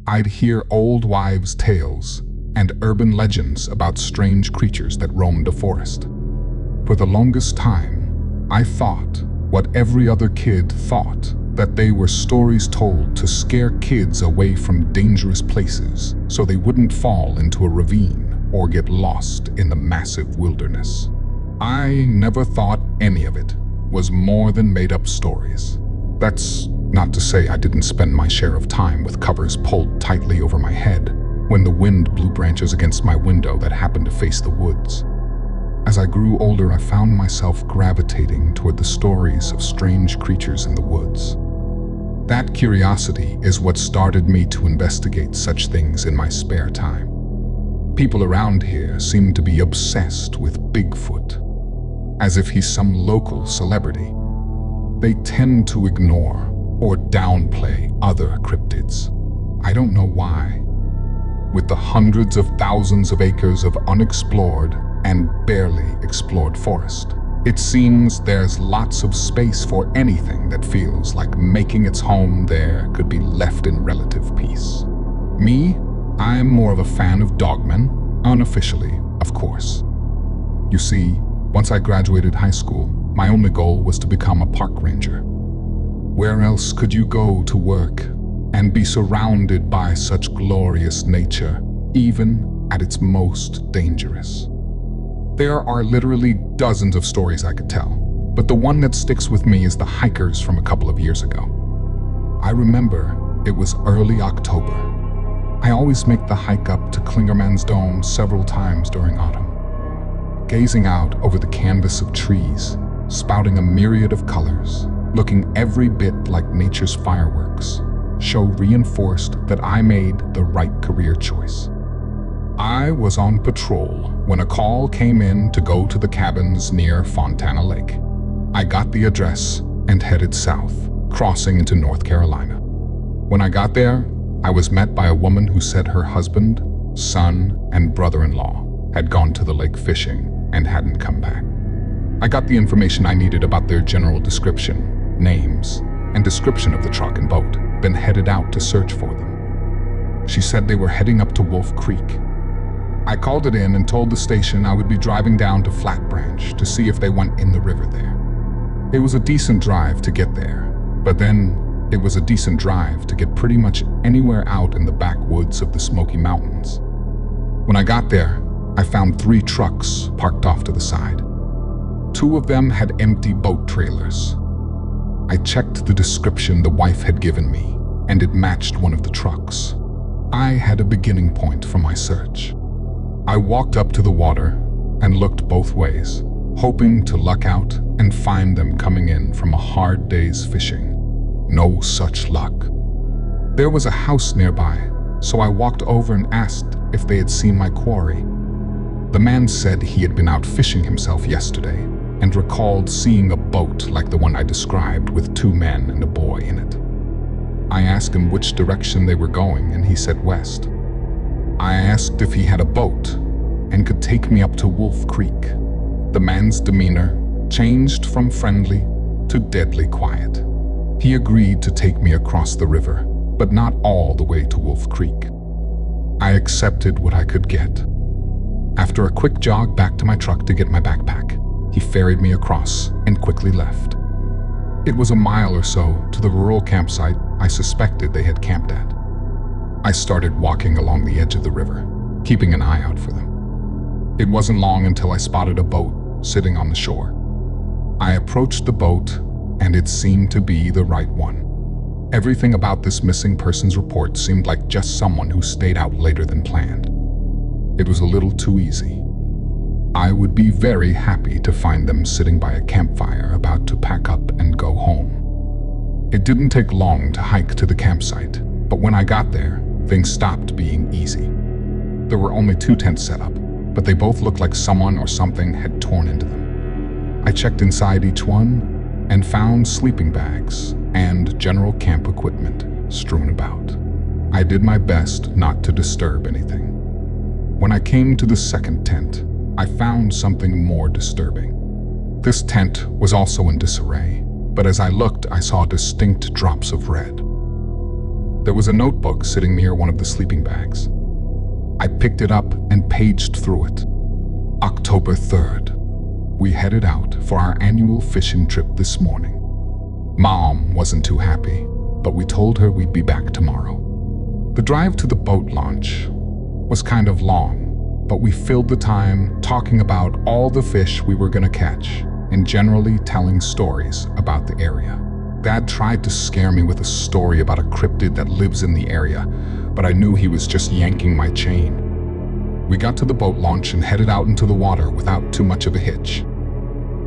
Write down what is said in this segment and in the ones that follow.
I'd hear old wives' tales and urban legends about strange creatures that roamed the forest. For the longest time, I thought what every other kid thought, that they were stories told to scare kids away from dangerous places so they wouldn't fall into a ravine or get lost in the massive wilderness. I never thought any of it was more than made-up stories. That's not to say I didn't spend my share of time with covers pulled tightly over my head when the wind blew branches against my window that happened to face the woods. As I grew older, I found myself gravitating toward the stories of strange creatures in the woods. That curiosity is what started me to investigate such things in my spare time. People around here seem to be obsessed with Bigfoot, as if he's some local celebrity. They tend to ignore or downplay other cryptids. I don't know why. With the hundreds of thousands of acres of unexplored and barely explored forest, it seems there's lots of space for anything that feels like making its home there could be left in relative peace. Me, I'm more of a fan of dogmen, unofficially, of course. You see, once I graduated high school, my only goal was to become a park ranger. Where else could you go to work and be surrounded by such glorious nature, even at its most dangerous? There are literally dozens of stories I could tell, but the one that sticks with me is the hikers from a couple of years ago. I remember it was early October. I always make the hike up to Klingerman's Dome several times during autumn. Gazing out over the canvas of trees, spouting a myriad of colors, looking every bit like nature's fireworks, show reinforced that I made the right career choice. I was on patrol when a call came in to go to the cabins near Fontana Lake. I got the address and headed south, crossing into North Carolina. When I got there, I was met by a woman who said her husband, son, and brother-in-law had gone to the lake fishing and hadn't come back. I got the information I needed about their general description, names, and description of the truck and boat, then headed out to search for them. She said they were heading up to Wolf Creek. I called it in and told the station I would be driving down to Flat Branch to see if they went in the river there. It was a decent drive to get there, but then it was a decent drive to get pretty much anywhere out in the backwoods of the Smoky Mountains. When I got there, I found 3 trucks parked off to the side. 2 of them had empty boat trailers. I checked the description the wife had given me, and it matched one of the trucks. I had a beginning point for my search. I walked up to the water and looked both ways, hoping to luck out and find them coming in from a hard day's fishing. No such luck. There was a house nearby, so I walked over and asked if they had seen my quarry. The man said he had been out fishing himself yesterday and recalled seeing a boat like the one I described with 2 men and a boy in it. I asked him which direction they were going, and he said west. I asked if he had a boat and could take me up to Wolf Creek. The man's demeanor changed from friendly to deadly quiet. He agreed to take me across the river, but not all the way to Wolf Creek. I accepted what I could get. After a quick jog back to my truck to get my backpack, he ferried me across and quickly left. It was a mile or so to the rural campsite I suspected they had camped at. I started walking along the edge of the river, keeping an eye out for them. It wasn't long until I spotted a boat sitting on the shore. I approached the boat, and it seemed to be the right one. Everything about this missing persons report seemed like just someone who stayed out later than planned. It was a little too easy. I would be very happy to find them sitting by a campfire about to pack up and go home. It didn't take long to hike to the campsite, but when I got there, things stopped being easy. There were only 2 tents set up, but they both looked like someone or something had torn into them. I checked inside each one and found sleeping bags and general camp equipment strewn about. I did my best not to disturb anything. When I came to the second tent, I found something more disturbing. This tent was also in disarray, but as I looked, I saw distinct drops of red. There was a notebook sitting near one of the sleeping bags. I picked it up and paged through it. October 3rd. We headed out for our annual fishing trip this morning. Mom wasn't too happy, but we told her we'd be back tomorrow. The drive to the boat launch was kind of long, but we filled the time talking about all the fish we were gonna catch and generally telling stories about the area. Dad tried to scare me with a story about a cryptid that lives in the area, but I knew he was just yanking my chain. We got to the boat launch and headed out into the water without too much of a hitch.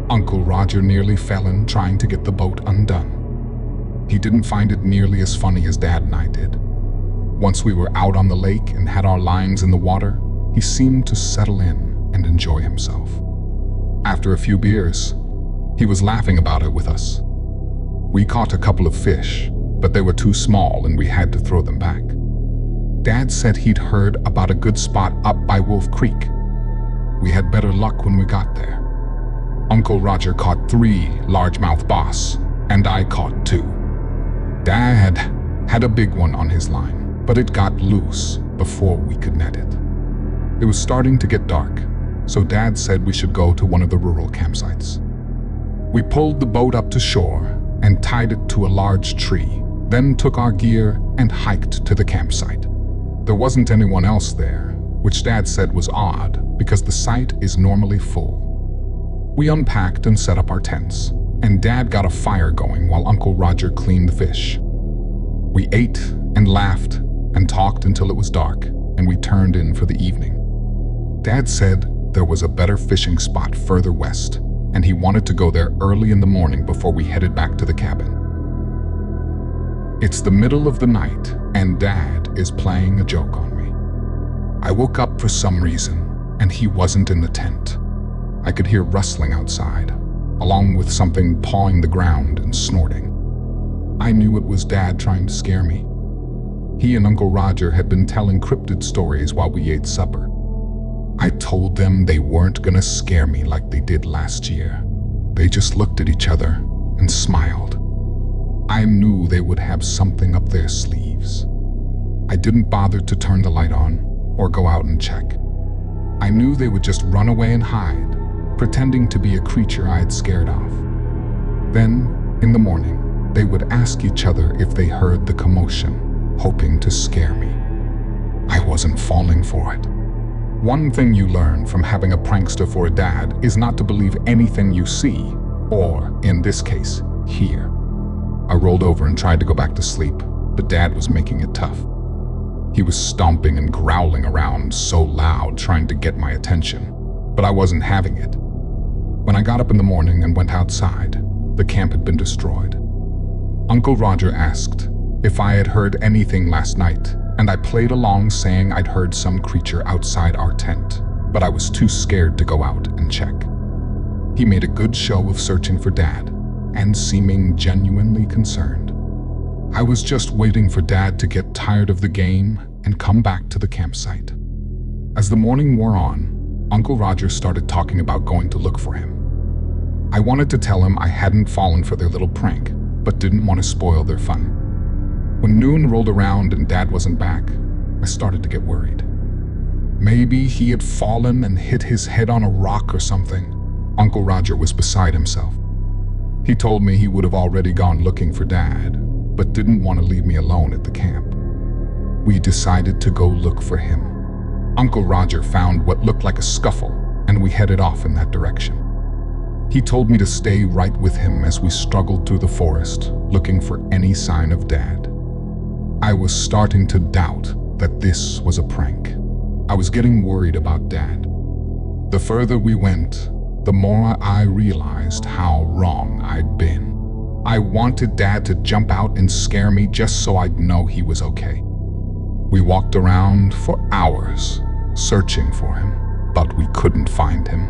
Uncle Roger nearly fell in trying to get the boat undone. He didn't find it nearly as funny as Dad and I did. Once we were out on the lake and had our lines in the water, he seemed to settle in and enjoy himself. After a few beers, he was laughing about it with us. We caught a couple of fish, but they were too small and we had to throw them back. Dad said he'd heard about a good spot up by Wolf Creek. We had better luck when we got there. Uncle Roger caught 3 largemouth bass, and I caught 2. Dad had a big one on his line, but it got loose before we could net it. It was starting to get dark, so Dad said we should go to one of the rural campsites. We pulled the boat up to shore and tied it to a large tree, then took our gear and hiked to the campsite. There wasn't anyone else there, which Dad said was odd because the site is normally full. We unpacked and set up our tents, and Dad got a fire going while Uncle Roger cleaned the fish. We ate and laughed and talked until it was dark, and we turned in for the evening. Dad said there was a better fishing spot further west, and he wanted to go there early in the morning before we headed back to the cabin. It's the middle of the night, and Dad is playing a joke on me. I woke up for some reason, and he wasn't in the tent. I could hear rustling outside, along with something pawing the ground and snorting. I knew it was Dad trying to scare me. He and Uncle Roger had been telling cryptid stories while we ate supper. I told them they weren't gonna scare me like they did last year. They just looked at each other and smiled. I knew they would have something up their sleeves. I didn't bother to turn the light on or go out and check. I knew they would just run away and hide, pretending to be a creature I had scared off. Then, in the morning, they would ask each other if they heard the commotion, hoping to scare me. I wasn't falling for it. One thing you learn from having a prankster for a dad is not to believe anything you see, or, in this case, hear. I rolled over and tried to go back to sleep, but Dad was making it tough. He was stomping and growling around so loud trying to get my attention, but I wasn't having it. When I got up in the morning and went outside, the camp had been destroyed. Uncle Roger asked if I had heard anything last night, and I played along saying I'd heard some creature outside our tent, but I was too scared to go out and check. He made a good show of searching for Dad, and seeming genuinely concerned. I was just waiting for Dad to get tired of the game and come back to the campsite. As the morning wore on, Uncle Roger started talking about going to look for him. I wanted to tell him I hadn't fallen for their little prank, but didn't want to spoil their fun. When noon rolled around and Dad wasn't back, I started to get worried. Maybe he had fallen and hit his head on a rock or something. Uncle Roger was beside himself. He told me he would have already gone looking for Dad, but didn't want to leave me alone at the camp. We decided to go look for him. Uncle Roger found what looked like a scuffle, and we headed off in that direction. He told me to stay right with him as we struggled through the forest, looking for any sign of Dad. I was starting to doubt that this was a prank. I was getting worried about Dad. The further we went, the more I realized how wrong I'd been. I wanted Dad to jump out and scare me just so I'd know he was okay. We walked around for hours, searching for him, but we couldn't find him.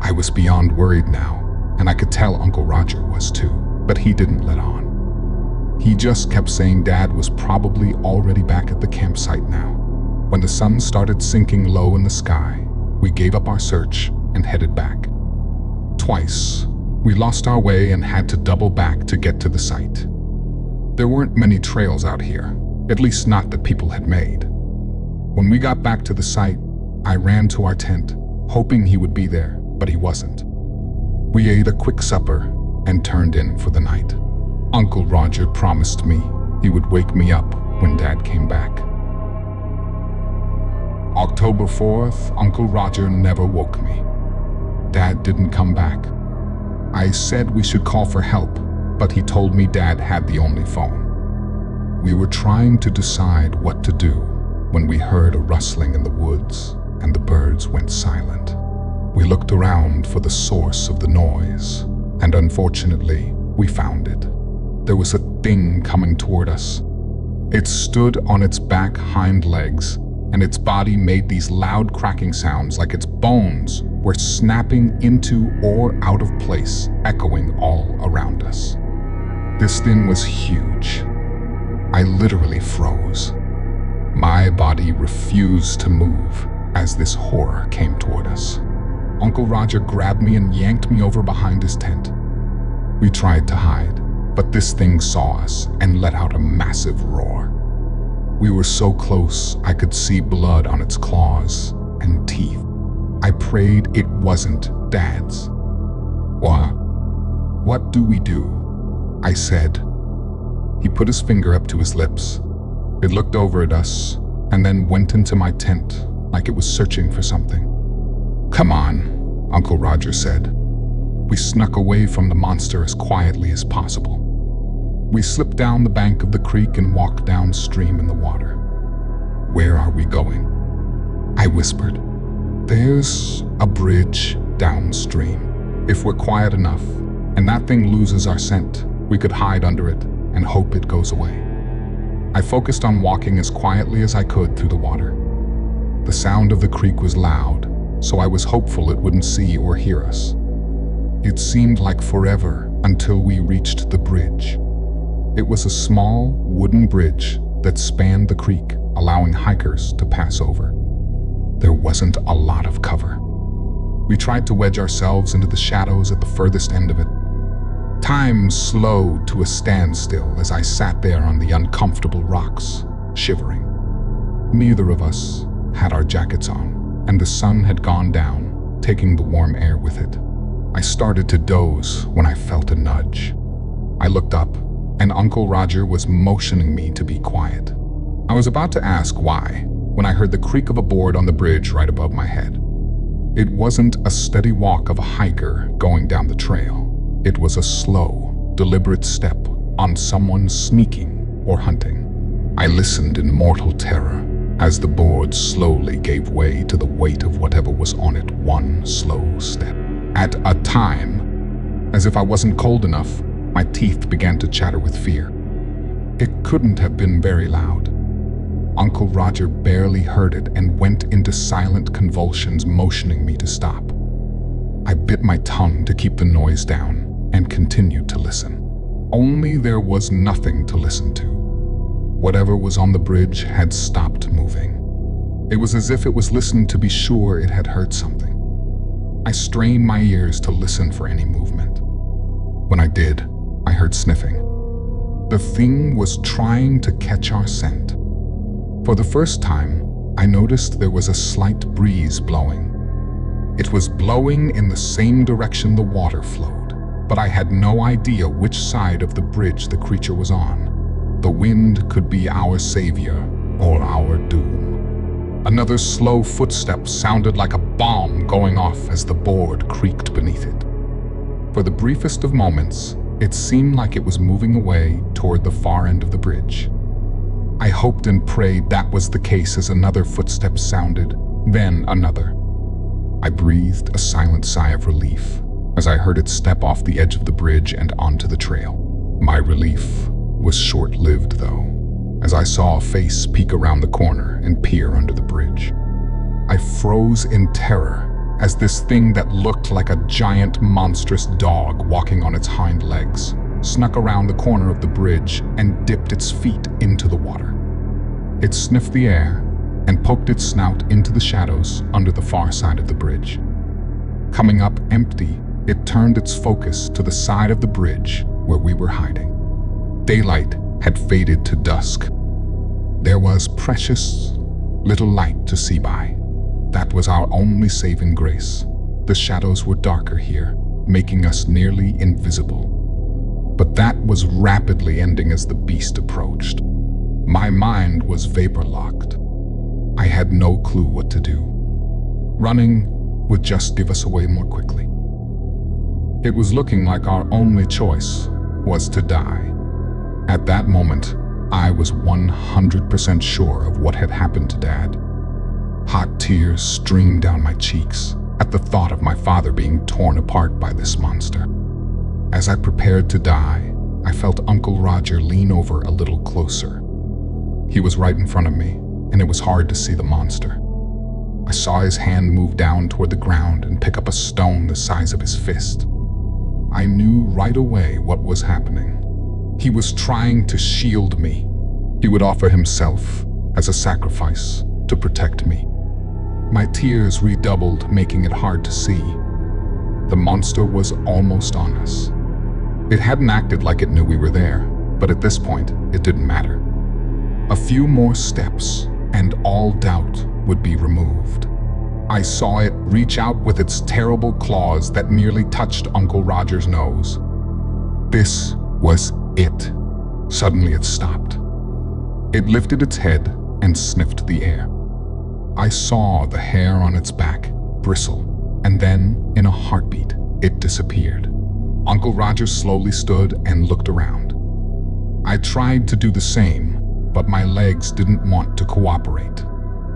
I was beyond worried now, and I could tell Uncle Roger was too, but he didn't let on. He just kept saying Dad was probably already back at the campsite now. When the sun started sinking low in the sky, we gave up our search and headed back. Twice, we lost our way and had to double back to get to the site. There weren't many trails out here, at least not that people had made. When we got back to the site, I ran to our tent, hoping he would be there, but he wasn't. We ate a quick supper and turned in for the night. Uncle Roger promised me he would wake me up when Dad came back. October 4th, Uncle Roger never woke me. Dad didn't come back. I said we should call for help, but he told me Dad had the only phone. We were trying to decide what to do when we heard a rustling in the woods and the birds went silent. We looked around for the source of the noise, and unfortunately, we found it. There was a thing coming toward us. It stood on its back hind legs, and its body made these loud cracking sounds like its bones were snapping into or out of place, echoing all around us. This thing was huge. I literally froze. My body refused to move as this horror came toward us. Uncle Roger grabbed me and yanked me over behind his tent. We tried to hide, but this thing saw us and let out a massive roar. We were so close I could see blood on its claws and teeth. I prayed it wasn't Dad's. What do we do? I said. He put his finger up to his lips. It looked over at us and then went into my tent like it was searching for something. "Come on," Uncle Roger said. We snuck away from the monster as quietly as possible. We slipped down the bank of the creek and walked downstream in the water. "Where are we going?" I whispered. "There's a bridge downstream. If we're quiet enough and that thing loses our scent, we could hide under it and hope it goes away." I focused on walking as quietly as I could through the water. The sound of the creek was loud, so I was hopeful it wouldn't see or hear us. It seemed like forever until we reached the bridge. It was a small wooden bridge that spanned the creek, allowing hikers to pass over. There wasn't a lot of cover. We tried to wedge ourselves into the shadows at the furthest end of it. Time slowed to a standstill as I sat there on the uncomfortable rocks, shivering. Neither of us had our jackets on, and the sun had gone down, taking the warm air with it. I started to doze when I felt a nudge. I looked up, and Uncle Roger was motioning me to be quiet. I was about to ask why, when I heard the creak of a board on the bridge right above my head. It wasn't a steady walk of a hiker going down the trail. It was a slow, deliberate step on someone sneaking or hunting. I listened in mortal terror as the board slowly gave way to the weight of whatever was on it, one slow step at a time. As if I wasn't cold enough, my teeth began to chatter with fear. It couldn't have been very loud. Uncle Roger barely heard it and went into silent convulsions, motioning me to stop. I bit my tongue to keep the noise down and continued to listen. Only there was nothing to listen to. Whatever was on the bridge had stopped moving. It was as if it was listening to be sure it had heard something. I strained my ears to listen for any movement. When I did, I heard sniffing. The thing was trying to catch our scent. For the first time, I noticed there was a slight breeze blowing. It was blowing in the same direction the water flowed, but I had no idea which side of the bridge the creature was on. The wind could be our savior or our doom. Another slow footstep sounded like a bomb going off as the board creaked beneath it. For the briefest of moments, it seemed like it was moving away toward the far end of the bridge. I hoped and prayed that was the case as another footstep sounded, then another. I breathed a silent sigh of relief as I heard it step off the edge of the bridge and onto the trail. My relief was short-lived, though, as I saw a face peek around the corner and peer under the bridge. I froze in terror as this thing that looked like a giant, monstrous dog walking on its hind legs snuck around the corner of the bridge and dipped its feet into the water. It sniffed the air and poked its snout into the shadows under the far side of the bridge. Coming up empty, it turned its focus to the side of the bridge where we were hiding. Daylight had faded to dusk. There was precious little light to see by. That was our only saving grace. The shadows were darker here, making us nearly invisible. But that was rapidly ending as the beast approached. My mind was vapor-locked. I had no clue what to do. Running would just give us away more quickly. It was looking like our only choice was to die. At that moment, I was 100% sure of what had happened to Dad. Hot tears streamed down my cheeks at the thought of my father being torn apart by this monster. As I prepared to die, I felt Uncle Roger lean over a little closer. He was right in front of me, and it was hard to see the monster. I saw his hand move down toward the ground and pick up a stone the size of his fist. I knew right away what was happening. He was trying to shield me. He would offer himself as a sacrifice to protect me. My tears redoubled, making it hard to see. The monster was almost on us. It hadn't acted like it knew we were there, but at this point, it didn't matter. A few more steps, and all doubt would be removed. I saw it reach out with its terrible claws that nearly touched Uncle Roger's nose. This was it. Suddenly it stopped. It lifted its head and sniffed the air. I saw the hair on its back bristle, and then, in a heartbeat, it disappeared. Uncle Roger slowly stood and looked around. I tried to do the same, but my legs didn't want to cooperate.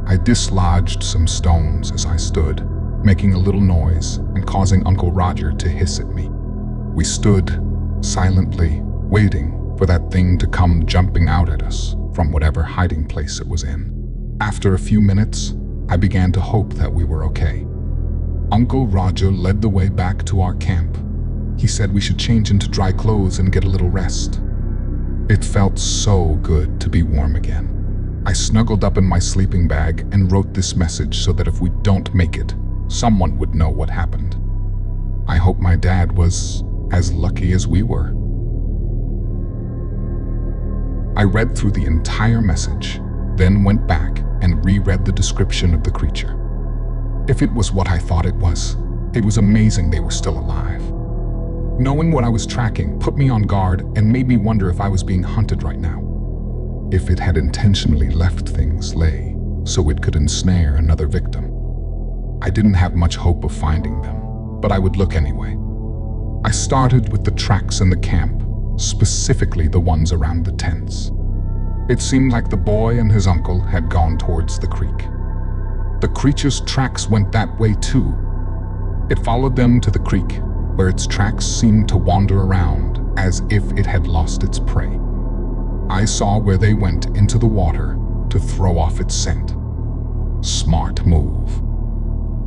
I dislodged some stones as I stood, making a little noise and causing Uncle Roger to hiss at me. We stood silently, waiting for that thing to come jumping out at us from whatever hiding place it was in. After a few minutes, I began to hope that we were okay. Uncle Roger led the way back to our camp. He said we should change into dry clothes and get a little rest. It felt so good to be warm again. I snuggled up in my sleeping bag and wrote this message so that if we don't make it, someone would know what happened. I hope my dad was as lucky as we were. I read through the entire message, then went back and reread the description of the creature. If it was what I thought it was amazing they were still alive. Knowing what I was tracking put me on guard and made me wonder if I was being hunted right now. If it had intentionally left things lay so it could ensnare another victim. I didn't have much hope of finding them, but I would look anyway. I started with the tracks in the camp, specifically the ones around the tents. It seemed like the boy and his uncle had gone towards the creek. The creature's tracks went that way too. It followed them to the creek, where its tracks seemed to wander around as if it had lost its prey. I saw where they went into the water to throw off its scent. Smart move.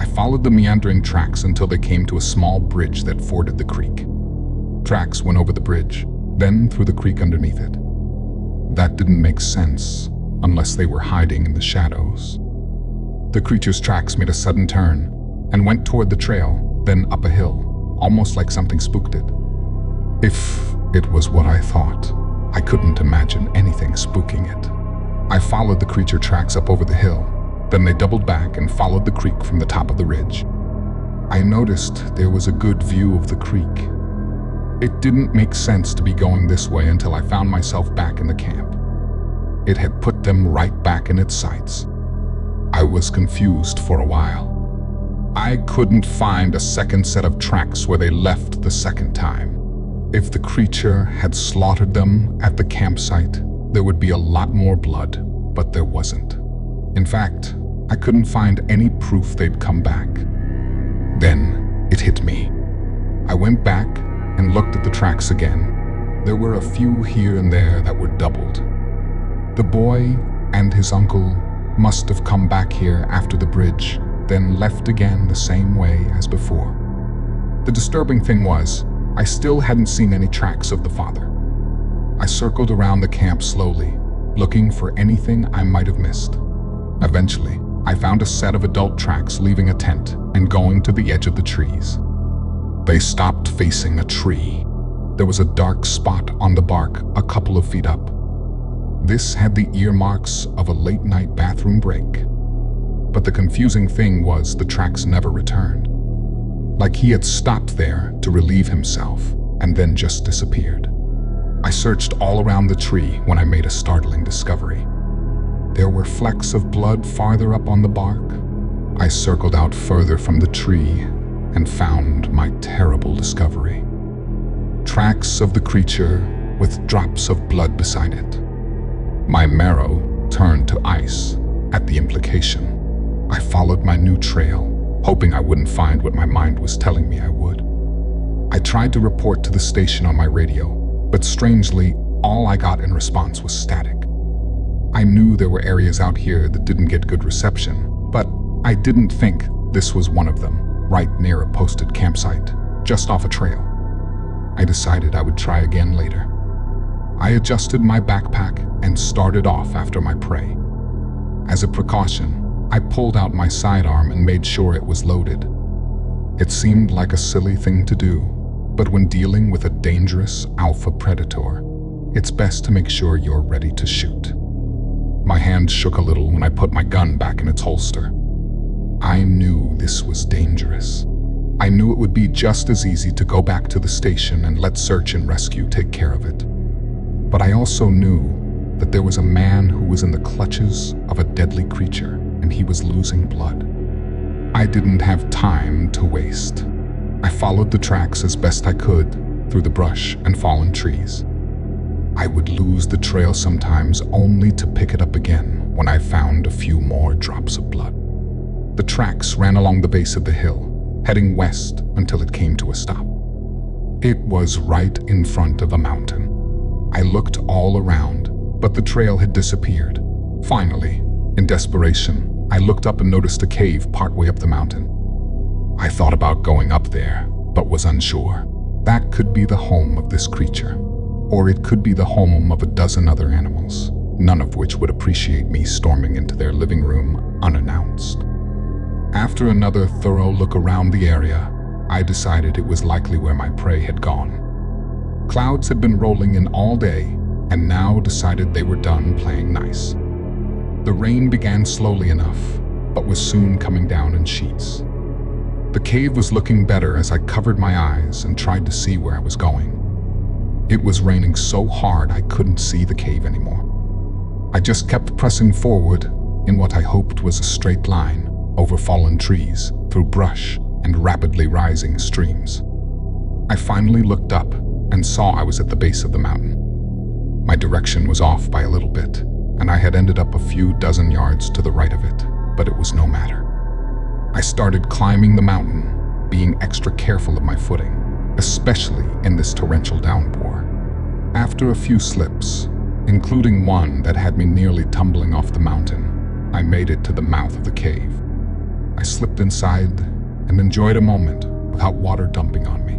I followed the meandering tracks until they came to a small bridge that forded the creek. Tracks went over the bridge, then through the creek underneath it. That didn't make sense unless they were hiding in the shadows. The creature's tracks made a sudden turn and went toward the trail, then up a hill, almost like something spooked it. If it was what I thought, I couldn't imagine anything spooking it. I followed the creature tracks up over the hill, then they doubled back and followed the creek from the top of the ridge. I noticed there was a good view of the creek. It didn't make sense to be going this way until I found myself back in the camp. It had put them right back in its sights. I was confused for a while. I couldn't find a second set of tracks where they left the second time. If the creature had slaughtered them at the campsite, there would be a lot more blood, but there wasn't. In fact, I couldn't find any proof they'd come back. Then it hit me. I went back and looked at the tracks again. There were a few here and there that were doubled. The boy and his uncle must have come back here after the bridge, then left again the same way as before. The disturbing thing was, I still hadn't seen any tracks of the father. I circled around the camp slowly, looking for anything I might have missed. Eventually, I found a set of adult tracks leaving a tent and going to the edge of the trees. They stopped facing a tree. There was a dark spot on the bark a couple of feet up, This had the earmarks of a late-night bathroom break. But the confusing thing was the tracks never returned. Like he had stopped there to relieve himself and then just disappeared. I searched all around the tree when I made a startling discovery. There were flecks of blood farther up on the bark. I circled out further from the tree and found my terrible discovery. Tracks of the creature with drops of blood beside it. My marrow turned to ice at the implication. I followed my new trail, hoping I wouldn't find what my mind was telling me I would. I tried to report to the station on my radio, but strangely, all I got in response was static. I knew there were areas out here that didn't get good reception, but I didn't think this was one of them, right near a posted campsite, just off a trail. I decided I would try again later. I adjusted my backpack and started off after my prey. As a precaution, I pulled out my sidearm and made sure it was loaded. It seemed like a silly thing to do, but when dealing with a dangerous alpha predator, it's best to make sure you're ready to shoot. My hand shook a little when I put my gun back in its holster. I knew this was dangerous. I knew it would be just as easy to go back to the station and let search and rescue take care of it. But I also knew that there was a man who was in the clutches of a deadly creature, and he was losing blood. I didn't have time to waste. I followed the tracks as best I could through the brush and fallen trees. I would lose the trail sometimes only to pick it up again when I found a few more drops of blood. The tracks ran along the base of the hill, heading west until it came to a stop. It was right in front of a mountain. I looked all around, but the trail had disappeared. Finally, in desperation, I looked up and noticed a cave partway up the mountain. I thought about going up there, but was unsure. That could be the home of this creature, or it could be the home of a dozen other animals, none of which would appreciate me storming into their living room unannounced. After another thorough look around the area, I decided it was likely where my prey had gone. Clouds had been rolling in all day, and now decided they were done playing nice. The rain began slowly enough, but was soon coming down in sheets. The cave was looking better as I covered my eyes and tried to see where I was going. It was raining so hard I couldn't see the cave anymore. I just kept pressing forward in what I hoped was a straight line over fallen trees, through brush and rapidly rising streams. I finally looked up and saw I was at the base of the mountain. My direction was off by a little bit, and I had ended up a few dozen yards to the right of it, but it was no matter. I started climbing the mountain, being extra careful of my footing, especially in this torrential downpour. After a few slips, including one that had me nearly tumbling off the mountain, I made it to the mouth of the cave. I slipped inside and enjoyed a moment without water dumping on me.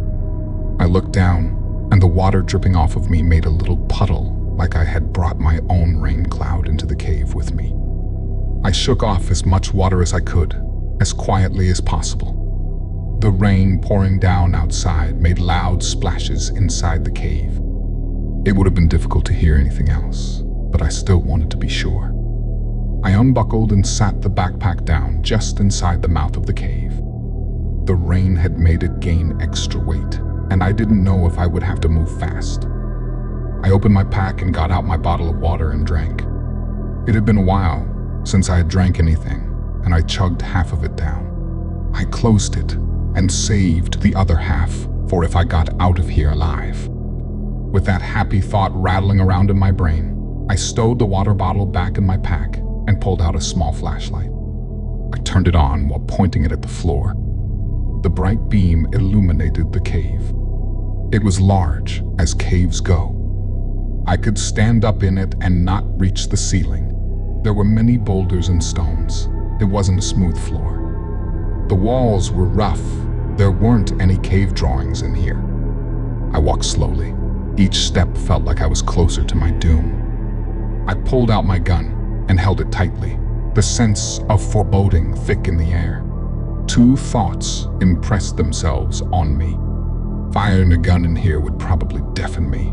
I looked down, and the water dripping off of me made a little puddle like I had brought my own rain cloud into the cave with me. I shook off as much water as I could, as quietly as possible. The rain pouring down outside made loud splashes inside the cave. It would have been difficult to hear anything else, but I still wanted to be sure. I unbuckled and sat the backpack down just inside the mouth of the cave. The rain had made it gain extra weight, and I didn't know if I would have to move fast. I opened my pack and got out my bottle of water and drank. It had been a while since I had drank anything, and I chugged half of it down. I closed it and saved the other half for if I got out of here alive. With that happy thought rattling around in my brain, I stowed the water bottle back in my pack and pulled out a small flashlight. I turned it on while pointing it at the floor. The bright beam illuminated the cave. It was large, as caves go. I could stand up in it and not reach the ceiling. There were many boulders and stones. It wasn't a smooth floor. The walls were rough. There weren't any cave drawings in here. I walked slowly. Each step felt like I was closer to my doom. I pulled out my gun and held it tightly, the sense of foreboding thick in the air. Two thoughts impressed themselves on me. Firing a gun in here would probably deafen me,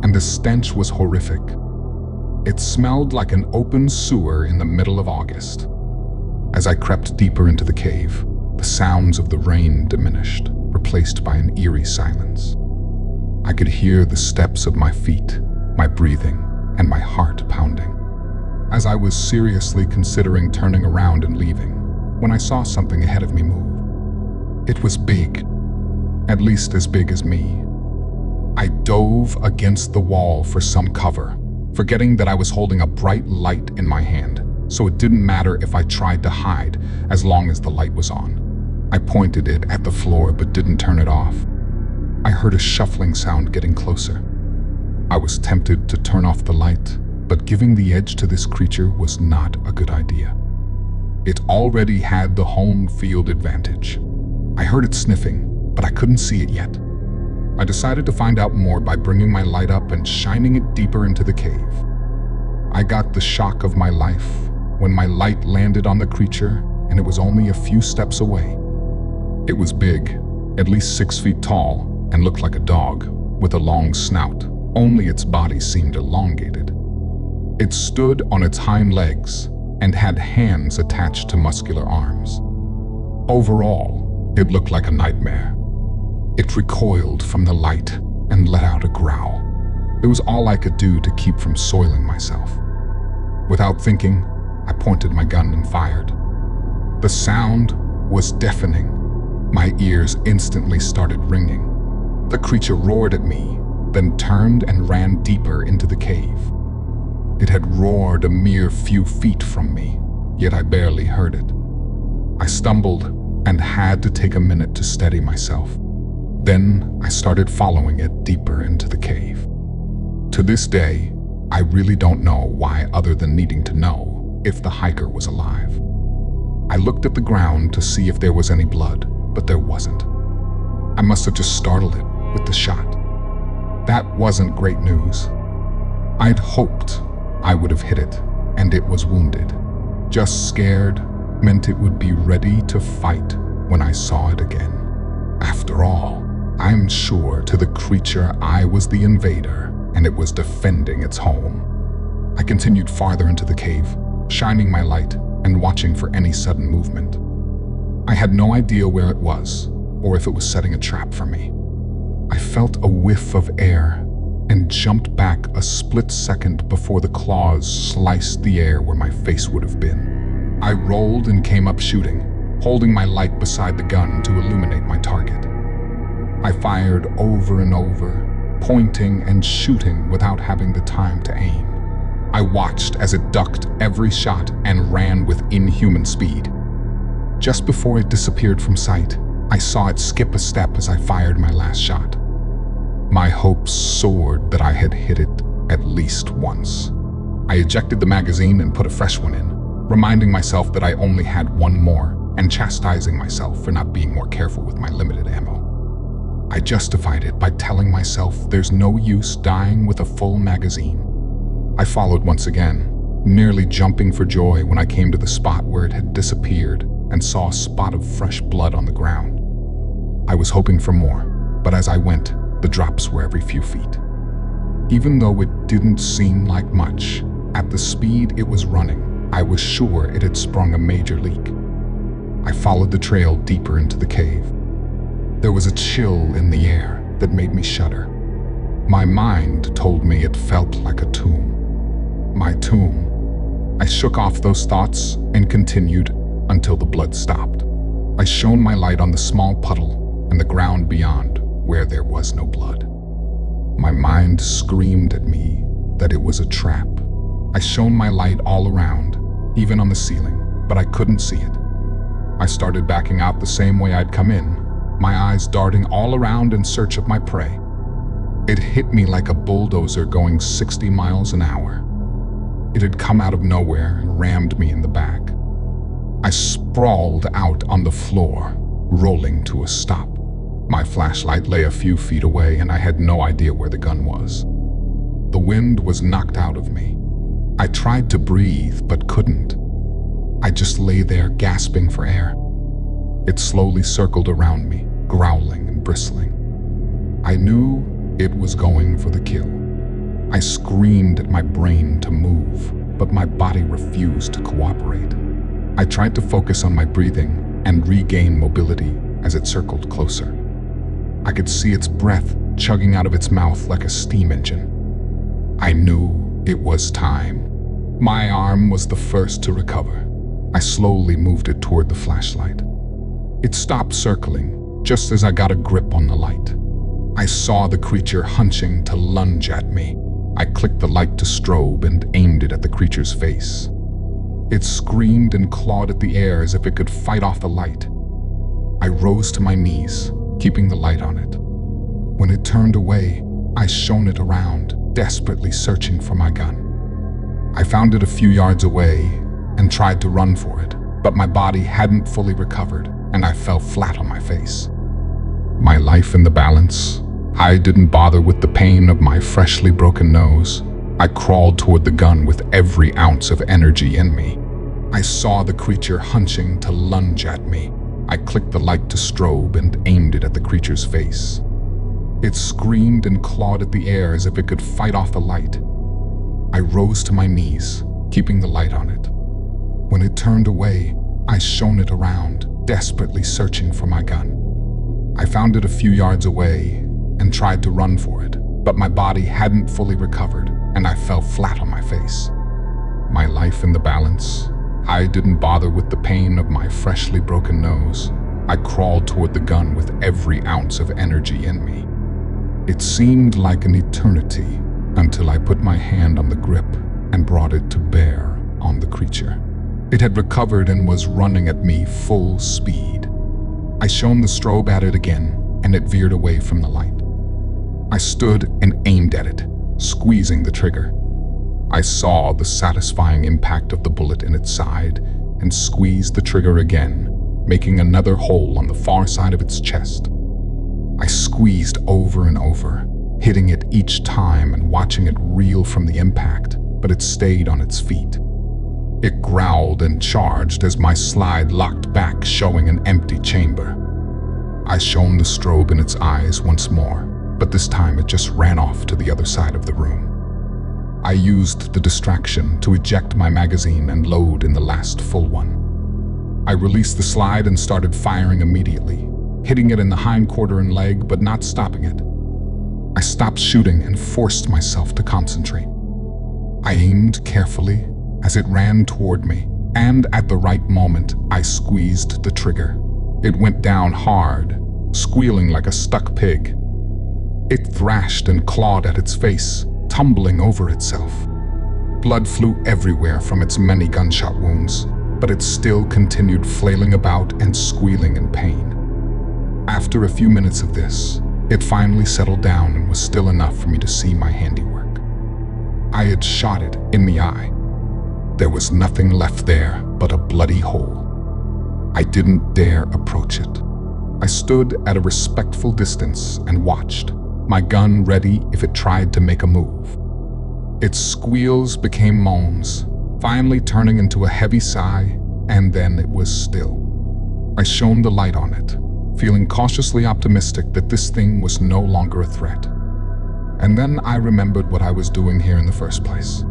and the stench was horrific. It smelled like an open sewer in the middle of August. As I crept deeper into the cave, the sounds of the rain diminished, replaced by an eerie silence. I could hear the steps of my feet, my breathing, and my heart pounding. As I was seriously considering turning around and leaving, when I saw something ahead of me move. It was big, at least as big as me. I dove against the wall for some cover, forgetting that I was holding a bright light in my hand, so it didn't matter if I tried to hide as long as the light was on. I pointed it at the floor but didn't turn it off. I heard a shuffling sound getting closer. I was tempted to turn off the light, but giving the edge to this creature was not a good idea. It already had the home field advantage. I heard it sniffing, but I couldn't see it yet. I decided to find out more by bringing my light up and shining it deeper into the cave. I got the shock of my life when my light landed on the creature and it was only a few steps away. It was big, at least 6 feet tall, and looked like a dog with a long snout, only its body seemed elongated. It stood on its hind legs and had hands attached to muscular arms. Overall, it looked like a nightmare. It recoiled from the light and let out a growl. It was all I could do to keep from soiling myself. Without thinking, I pointed my gun and fired. The sound was deafening. My ears instantly started ringing. The creature roared at me, then turned and ran deeper into the cave. It had roared a mere few feet from me, yet I barely heard it. I stumbled and had to take a minute to steady myself. Then I started following it deeper into the cave. To this day, I really don't know why other than needing to know if the hiker was alive. I looked at the ground to see if there was any blood, but there wasn't. I must have just startled it with the shot. That wasn't great news. I'd hoped I would have hit it, and it was wounded. Just scared meant it would be ready to fight when I saw it again. After all, I'm sure to the creature I was the invader, and it was defending its home. I continued farther into the cave, shining my light and watching for any sudden movement. I had no idea where it was, or if it was setting a trap for me. I felt a whiff of air and jumped back a split second before the claws sliced the air where my face would have been. I rolled and came up shooting, holding my light beside the gun to illuminate my target. I fired over and over, pointing and shooting without having the time to aim. I watched as it ducked every shot and ran with inhuman speed. Just before it disappeared from sight, I saw it skip a step as I fired my last shot. My hopes soared that I had hit it at least once. I ejected the magazine and put a fresh one in, reminding myself that I only had one more and chastising myself for not being more careful with my limited ammo. I justified it by telling myself there's no use dying with a full magazine. I followed once again, nearly jumping for joy when I came to the spot where it had disappeared and saw a spot of fresh blood on the ground. I was hoping for more, but as I went, the drops were every few feet. Even though it didn't seem like much, at the speed it was running, I was sure it had sprung a major leak. I followed the trail deeper into the cave. There was a chill in the air that made me shudder. My mind told me it felt like a tomb. My tomb. I shook off those thoughts and continued until the blood stopped. I shone my light on the small puddle and the ground beyond where there was no blood. My mind screamed at me that it was a trap. I shone my light all around, even on the ceiling, but I couldn't see it. I started backing out the same way I'd come in, my eyes darting all around in search of my prey. It hit me like a bulldozer going 60 miles an hour. It had come out of nowhere and rammed me in the back. I sprawled out on the floor, rolling to a stop. My flashlight lay a few feet away and I had no idea where the gun was. The wind was knocked out of me. I tried to breathe but couldn't. I just lay there gasping for air. It slowly circled around me, growling and bristling. I knew it was going for the kill. I screamed at my brain to move, but my body refused to cooperate. I tried to focus on my breathing and regain mobility as it circled closer. I could see its breath chugging out of its mouth like a steam engine. I knew it was time. My arm was the first to recover. I slowly moved it toward the flashlight. It stopped circling just as I got a grip on the light. I saw the creature hunching to lunge at me. I clicked the light to strobe and aimed it at the creature's face. It screamed and clawed at the air as if it could fight off the light. I rose to my knees, keeping the light on it. When it turned away, I shone it around, desperately searching for my gun. I found it a few yards away and tried to run for it, but my body hadn't fully recovered and I fell flat on my face. My life in the balance, I didn't bother with the pain of my freshly broken nose. I crawled toward the gun with every ounce of energy in me. I saw the creature hunching to lunge at me. I clicked the light to strobe and aimed it at the creature's face. It screamed and clawed at the air as if it could fight off the light. I rose to my knees, keeping the light on it. When it turned away, I shone it around, desperately searching for my gun. I found it a few yards away and tried to run for it, but my body hadn't fully recovered and I fell flat on my face. My life in the balance, I didn't bother with the pain of my freshly broken nose. I crawled toward the gun with every ounce of energy in me. It seemed like an eternity until I put my hand on the grip and brought it to bear on the creature. It had recovered and was running at me full speed. I shone the strobe at it again and it veered away from the light. I stood and aimed at it, squeezing the trigger. I saw the satisfying impact of the bullet in its side and squeezed the trigger again, making another hole on the far side of its chest. I squeezed over and over, hitting it each time and watching it reel from the impact, but it stayed on its feet. It growled and charged as my slide locked back, showing an empty chamber. I shone the strobe in its eyes once more, but this time it just ran off to the other side of the room. I used the distraction to eject my magazine and load in the last full one. I released the slide and started firing immediately, hitting it in the hind quarter and leg, but not stopping it. I stopped shooting and forced myself to concentrate. I aimed carefully as it ran toward me, and at the right moment, I squeezed the trigger. It went down hard, squealing like a stuck pig. It thrashed and clawed at its face, tumbling over itself. Blood flew everywhere from its many gunshot wounds, but it still continued flailing about and squealing in pain. After a few minutes of this, it finally settled down and was still enough for me to see my handiwork. I had shot it in the eye. There was nothing left there but a bloody hole. I didn't dare approach it. I stood at a respectful distance and watched, my gun ready if it tried to make a move. Its squeals became moans, finally turning into a heavy sigh, and then it was still. I shone the light on it, feeling cautiously optimistic that this thing was no longer a threat. And then I remembered what I was doing here in the first place.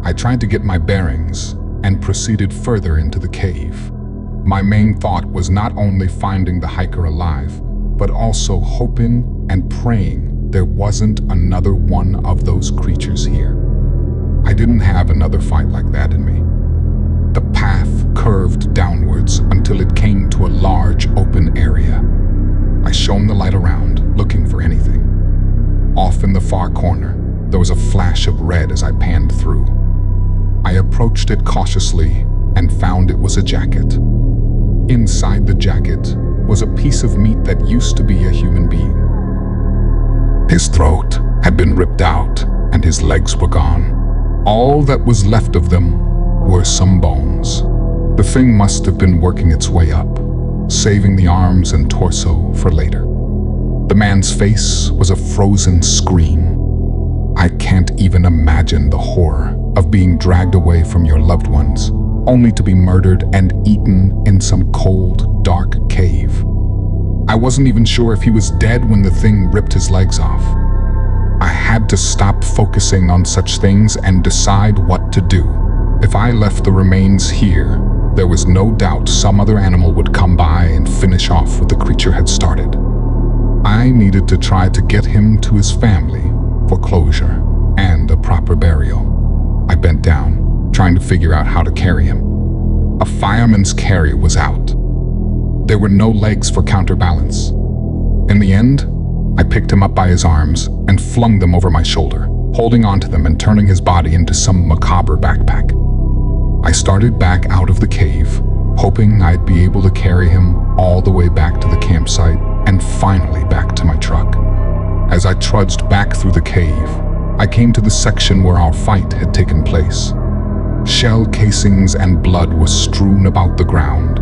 I tried to get my bearings and proceeded further into the cave. My main thought was not only finding the hiker alive, but also hoping and praying there wasn't another one of those creatures here. I didn't have another fight like that in me. The path curved downwards until it came to a large open area. I shone the light around, looking for anything. Off in the far corner, there was a flash of red as I panned through. I approached it cautiously and found it was a jacket. Inside the jacket was a piece of meat that used to be a human being. His throat had been ripped out and his legs were gone. All that was left of them were some bones. The thing must have been working its way up, saving the arms and torso for later. The man's face was a frozen scream. I can't even imagine the horror of being dragged away from your loved ones, only to be murdered and eaten in some cold, dark cave. I wasn't even sure if he was dead when the thing ripped his legs off. I had to stop focusing on such things and decide what to do. If I left the remains here, there was no doubt some other animal would come by and finish off what the creature had started. I needed to try to get him to his family for closure and a proper burial. I bent down, trying to figure out how to carry him. A fireman's carry was out. There were no legs for counterbalance. In the end, I picked him up by his arms and flung them over my shoulder, holding onto them and turning his body into some macabre backpack. I started back out of the cave, hoping I'd be able to carry him all the way back to the campsite and finally back to my truck. As I trudged back through the cave, I came to the section where our fight had taken place. Shell casings and blood was strewn about the ground.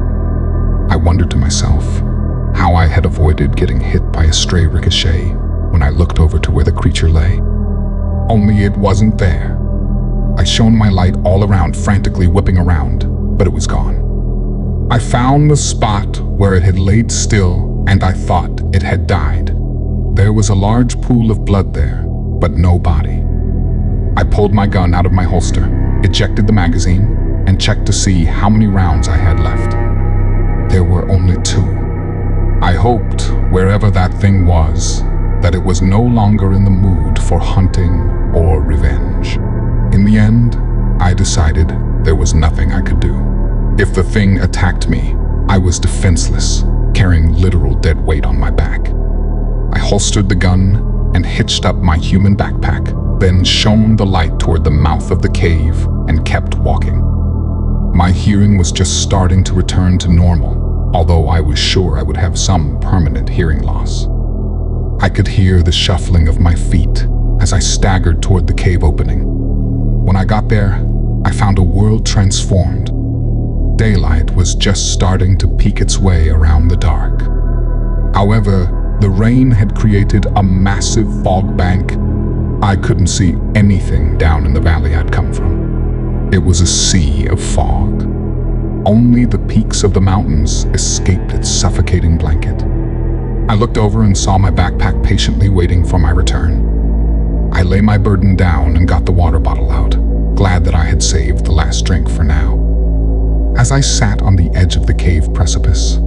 I wondered to myself how I had avoided getting hit by a stray ricochet when I looked over to where the creature lay. Only it wasn't there. I shone my light all around, frantically whipping around, but it was gone. I found the spot where it had laid still, and I thought it had died. There was a large pool of blood there, but no body. I pulled my gun out of my holster, ejected the magazine, and checked to see how many rounds I had left. There were only 2. I hoped, wherever that thing was, that it was no longer in the mood for hunting or revenge. In the end, I decided there was nothing I could do. If the thing attacked me, I was defenseless, carrying literal dead weight on my back. I holstered the gun and hitched up my human backpack, then shone the light toward the mouth of the cave and kept walking. My hearing was just starting to return to normal, although I was sure I would have some permanent hearing loss. I could hear the shuffling of my feet as I staggered toward the cave opening. When I got there, I found a world transformed. Daylight was just starting to peek its way around the dark. However, the rain had created a massive fog bank. I couldn't see anything down in the valley I'd come from. It was a sea of fog. Only the peaks of the mountains escaped its suffocating blanket. I looked over and saw my backpack patiently waiting for my return. I lay my burden down and got the water bottle out, glad that I had saved the last drink for now. As I sat on the edge of the cave precipice,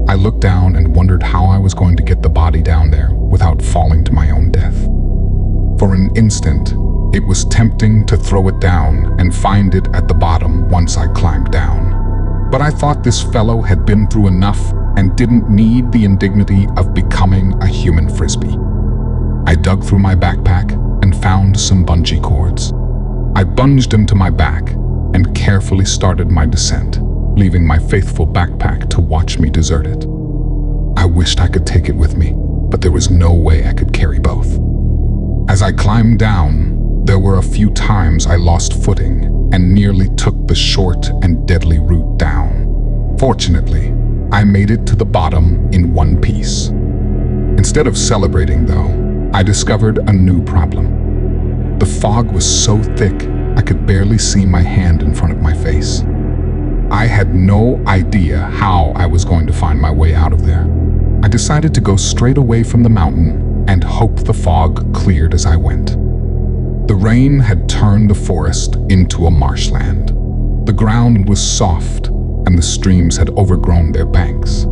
I looked down and wondered how I was going to get the body down there without falling to my own death. For an instant, it was tempting to throw it down and find it at the bottom once I climbed down. But I thought this fellow had been through enough and didn't need the indignity of becoming a human frisbee. I dug through my backpack and found some bungee cords. I bunged them to my back and carefully started my descent, leaving my faithful backpack to watch me desert it. I wished I could take it with me, but there was no way I could carry both. As I climbed down, there were a few times I lost footing and nearly took the short and deadly route down. Fortunately, I made it to the bottom in one piece. Instead of celebrating, though, I discovered a new problem. The fog was so thick, I could barely see my hand in front of my face. I had no idea how I was going to find my way out of there. I decided to go straight away from the mountain and hope the fog cleared as I went. The rain had turned the forest into a marshland. The ground was soft, and the streams had overgrown their banks.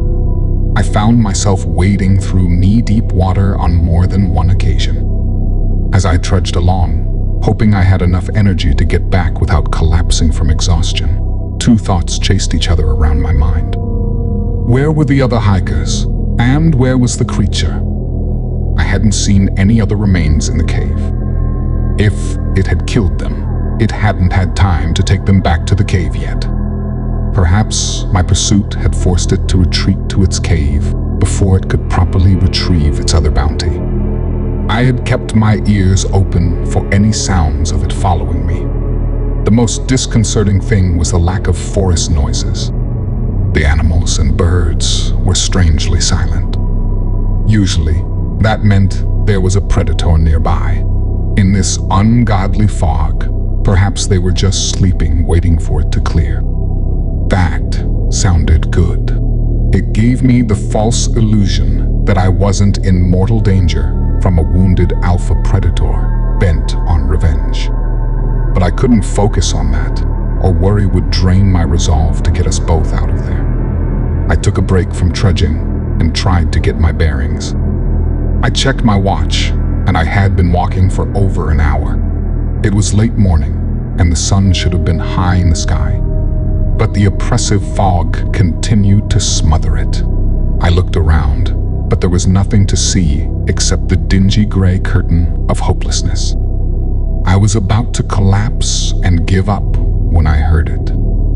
I found myself wading through knee-deep water on more than one occasion. As I trudged along, hoping I had enough energy to get back without collapsing from exhaustion, 2 thoughts chased each other around my mind. Where were the other hikers? And where was the creature? I hadn't seen any other remains in the cave. If it had killed them, it hadn't had time to take them back to the cave yet. Perhaps my pursuit had forced it to retreat to its cave before it could properly retrieve its other bounty. I had kept my ears open for any sounds of it following me. The most disconcerting thing was the lack of forest noises. The animals and birds were strangely silent. Usually, that meant there was a predator nearby. In this ungodly fog, perhaps they were just sleeping, waiting for it to clear. That sounded good. It gave me the false illusion that I wasn't in mortal danger from a wounded alpha predator bent on revenge. But I couldn't focus on that, or worry would drain my resolve to get us both out of there. I took a break from trudging and tried to get my bearings. I checked my watch, and I had been walking for over an hour. It was late morning, and the sun should have been high in the sky. But the oppressive fog continued to smother it. I looked around, but there was nothing to see except the dingy gray curtain of hopelessness. I was about to collapse and give up when I heard it,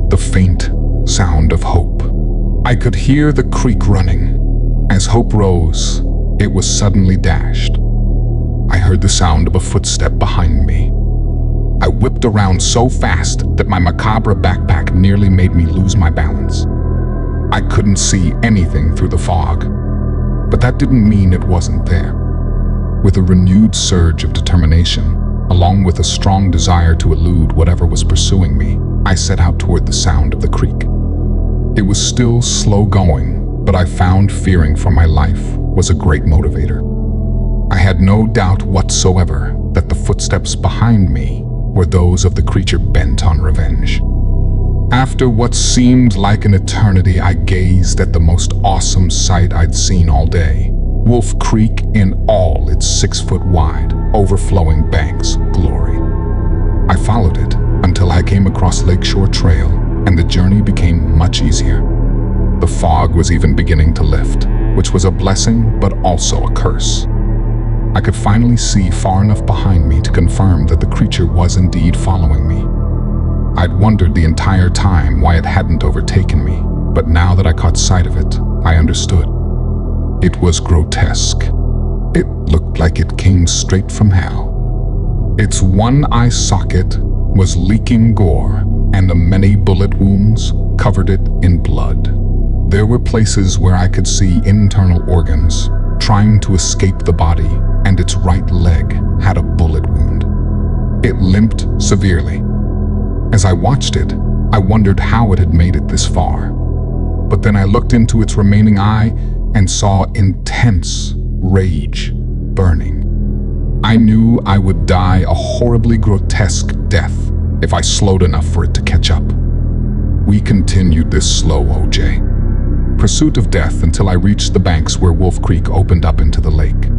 the faint sound of hope. I could hear the creek running. As hope rose, it was suddenly dashed. I heard the sound of a footstep behind me. I whipped around so fast that my macabre backpack nearly made me lose my balance. I couldn't see anything through the fog, but that didn't mean it wasn't there. With a renewed surge of determination, along with a strong desire to elude whatever was pursuing me, I set out toward the sound of the creek. It was still slow going, but I found fearing for my life was a great motivator. I had no doubt whatsoever that the footsteps behind me were those of the creature bent on revenge. After what seemed like an eternity, I gazed at the most awesome sight I'd seen all day. Wolf Creek in all its 6-foot wide, overflowing banks glory. I followed it until I came across Lakeshore Trail, and the journey became much easier. The fog was even beginning to lift, which was a blessing but also a curse. I could finally see far enough behind me to confirm that the creature was indeed following me. I'd wondered the entire time why it hadn't overtaken me, but now that I caught sight of it, I understood. It was grotesque. It looked like it came straight from hell. Its one eye socket was leaking gore, and the many bullet wounds covered it in blood. There were places where I could see internal organs trying to escape the body, and its right leg had a bullet wound. It limped severely. As I watched it, I wondered how it had made it this far. But then I looked into its remaining eye and saw intense rage burning. I knew I would die a horribly grotesque death if I slowed enough for it to catch up. We continued this slow OJ pursuit of death until I reached the banks where Wolf Creek opened up into the lake.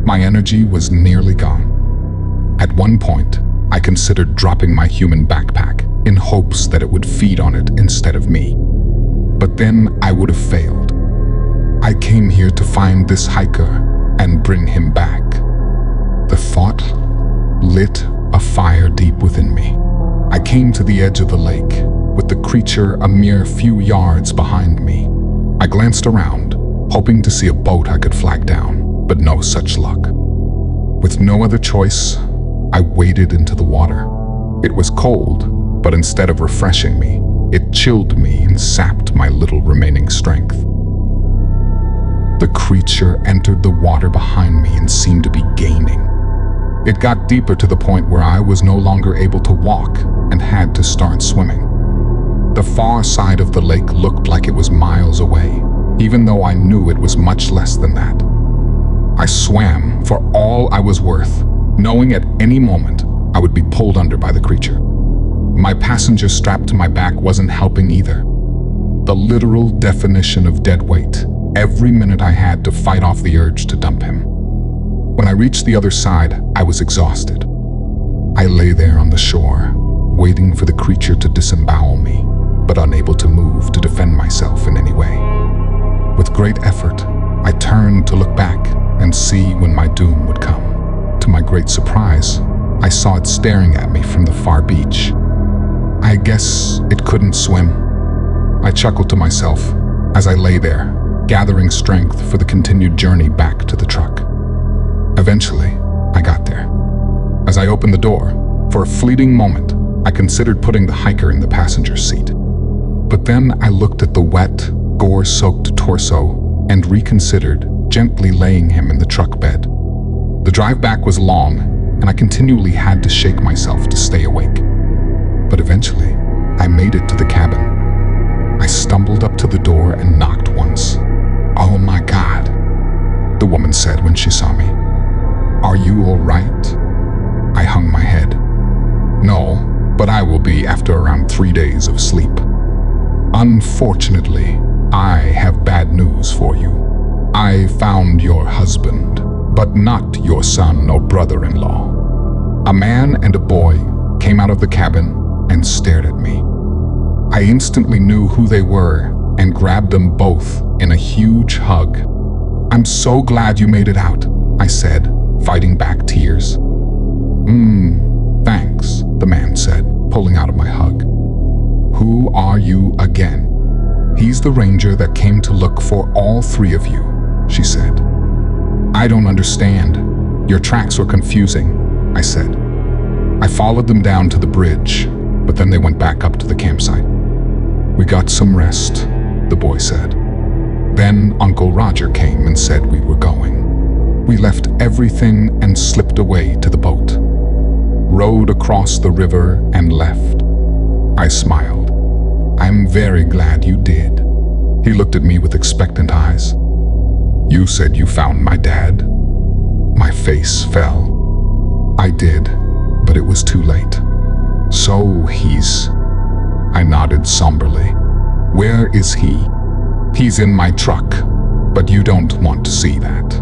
My energy was nearly gone. At one point, I considered dropping my human backpack in hopes that it would feed on it instead of me. But then I would have failed. I came here to find this hiker and bring him back. The thought lit a fire deep within me. I came to the edge of the lake, with the creature a mere few yards behind me. I glanced around, hoping to see a boat I could flag down, but no such luck. With no other choice, I waded into the water. It was cold, but instead of refreshing me, it chilled me and sapped my little remaining strength. The creature entered the water behind me and seemed to be gaining. It got deeper to the point where I was no longer able to walk and had to start swimming. The far side of the lake looked like it was miles away, even though I knew it was much less than that. I swam for all I was worth, knowing at any moment I would be pulled under by the creature. My passenger strapped to my back wasn't helping either. The literal definition of dead weight. Every minute I had to fight off the urge to dump him. When I reached the other side, I was exhausted. I lay there on the shore, waiting for the creature to disembowel me, but unable to move to defend myself in any way. With great effort, I turned to look back and see when my doom would come. To my great surprise, I saw it staring at me from the far beach. I guess it couldn't swim. I chuckled to myself as I lay there, gathering strength for the continued journey back to the truck. Eventually, I got there. As I opened the door, for a fleeting moment, I considered putting the hiker in the passenger seat. But then I looked at the wet, gore-soaked torso and reconsidered gently laying him in the truck bed. The drive back was long, and I continually had to shake myself to stay awake. But eventually, I made it to the cabin. I stumbled up to the door and knocked once. "Oh my God," the woman said when she saw me. Are you all right? I hung my head. No, but I will be after around 3 days of sleep. Unfortunately, I have bad news for you. I found your husband, but not your son or brother-in-law. A man and a boy came out of the cabin and stared at me. I instantly knew who they were and grabbed them both in a huge hug. I'm so glad you made it out, I said, fighting back tears. Thanks, the man said, pulling out of my hug. Who are you again? He's the ranger that came to look for all 3 of you, she said. I don't understand. Your tracks were confusing, I said. I followed them down to the bridge, but then they went back up to the campsite. We got some rest, the boy said. Then Uncle Roger came and said we were going. We left everything and slipped away to the boat. Rowed across the river and left. I smiled. I'm very glad you did. He looked at me with expectant eyes. You said you found my dad? My face fell. I did, but it was too late. So I nodded somberly. Where is he? He's in my truck, but you don't want to see that.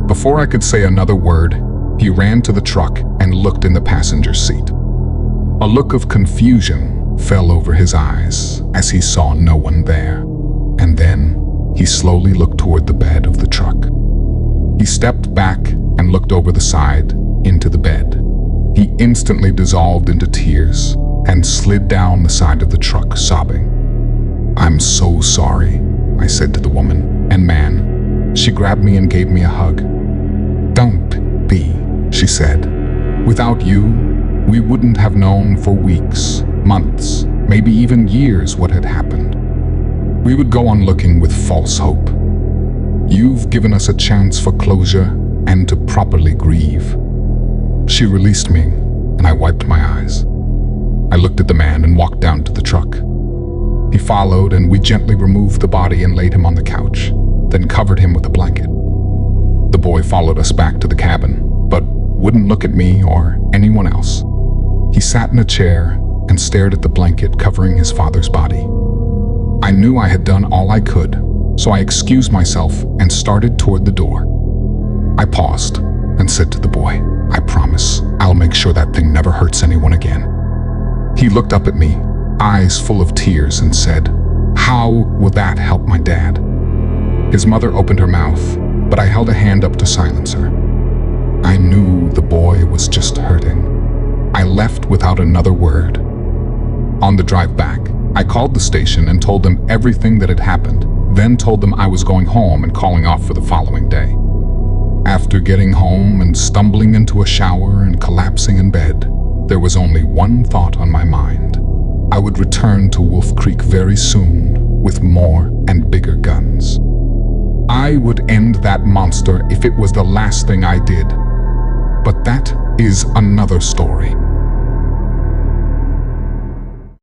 Before I could say another word, he ran to the truck and looked in the passenger seat. A look of confusion fell over his eyes as he saw no one there, and then he slowly looked toward the bed of the truck. He stepped back and looked over the side into the bed. He instantly dissolved into tears and slid down the side of the truck, sobbing. I'm so sorry, I said to the woman and man. She grabbed me and gave me a hug. Don't be, she said. Without you, we wouldn't have known for weeks, months, maybe even years what had happened. We would go on looking with false hope. You've given us a chance for closure and to properly grieve. She released me, and I wiped my eyes. I looked at the man and walked down to the truck. He followed, and we gently removed the body and laid him on the couch, then covered him with a blanket. The boy followed us back to the cabin, but wouldn't look at me or anyone else. He sat in a chair and stared at the blanket covering his father's body. I knew I had done all I could, so I excused myself and started toward the door. I paused and said to the boy, I promise I'll make sure that thing never hurts anyone again. He looked up at me, eyes full of tears, and said, How will that help my dad? His mother opened her mouth, but I held a hand up to silence her. I knew the boy was just hurting. I left without another word. On the drive back, I called the station and told them everything that had happened, then told them I was going home and calling off for the following day. After getting home and stumbling into a shower and collapsing in bed, there was only one thought on my mind. I would return to Wolf Creek very soon with more and bigger guns. I would end that monster if it was the last thing I did. But that is another story.